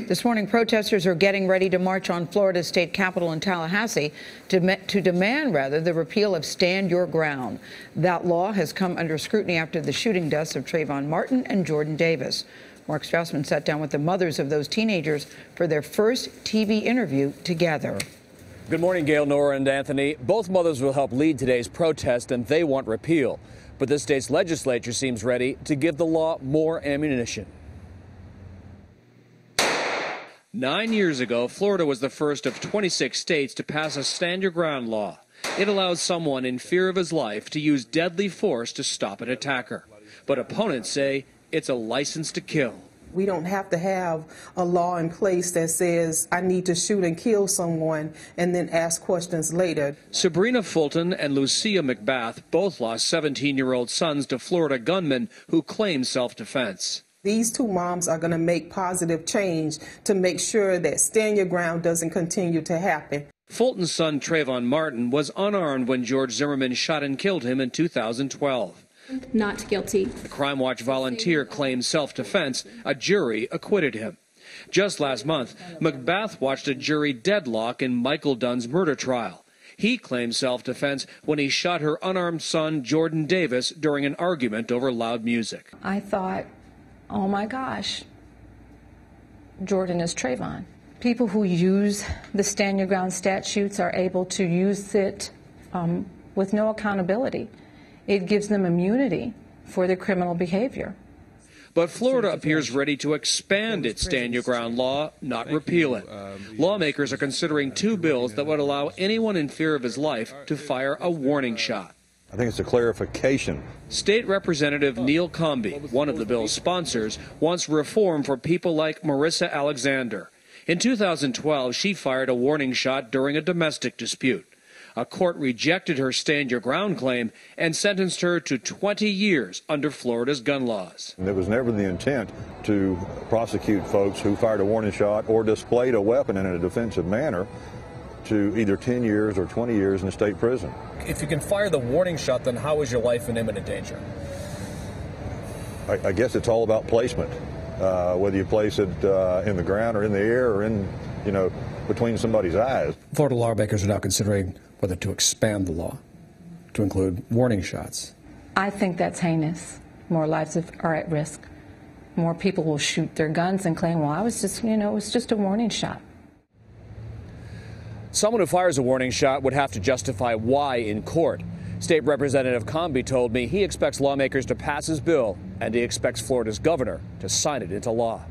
This morning, protesters are getting ready to march on Florida's state capitol in Tallahassee to demand the repeal of Stand Your Ground. That law has come under scrutiny after the shooting deaths of Trayvon Martin and Jordan Davis. Mark Strassmann sat down with the mothers of those teenagers for their first TV interview together. Good morning, Gail, Nora, and Anthony. Both mothers will help lead today's protest, and they want repeal. But the state's legislature seems ready to give the law more ammunition. 9 years ago, Florida was the first of 26 states to pass a Stand Your Ground law. It allows someone in fear of his life to use deadly force to stop an attacker. But opponents say it's a license to kill. We don't have to have a law in place that says I need to shoot and kill someone and then ask questions later. Sabrina Fulton and Lucia McBath both lost 17-year-old sons to Florida gunmen who claim self-defense. These two moms are going to make positive change to make sure that Stand Your Ground doesn't continue to happen. Fulton's son Trayvon Martin was unarmed when George Zimmerman shot and killed him in 2012. Not guilty. The Crime Watch volunteer claimed self-defense. A jury acquitted him. Just last month, McBath watched a jury deadlock in Michael Dunn's murder trial. He claimed self-defense when he shot her unarmed son Jordan Davis during an argument over loud music. I thought, oh my gosh, Jordan is Trayvon. People who use the Stand Your Ground statutes are able to use it with no accountability. It gives them immunity for their criminal behavior. But Florida appears ready to expand its Stand Your Ground law, not repeal it. Lawmakers are considering two bills that would allow anyone in fear of his life to fire a warning shot. I think it's a clarification. State Representative Neil Comby, one of the bill's sponsors, wants reform for people like Marissa Alexander. In 2012, she fired a warning shot during a domestic dispute. A court rejected her Stand Your Ground claim and sentenced her to 20 years under Florida's gun laws. It was never the intent to prosecute folks who fired a warning shot or displayed a weapon in a defensive manner to either 10 years or 20 years in a state prison. If you can fire the warning shot, then how is your life in imminent danger? I guess it's all about placement, whether you place it in the ground or in the air or in, between somebody's eyes. Florida lawmakers are now considering whether to expand the law to include warning shots. I think that's heinous. More lives are at risk. More people will shoot their guns and claim, well, I was just, it was just a warning shot. Someone who fires a warning shot would have to justify why in court. State Representative Comby told me he expects lawmakers to pass his bill, and he expects Florida's governor to sign it into law.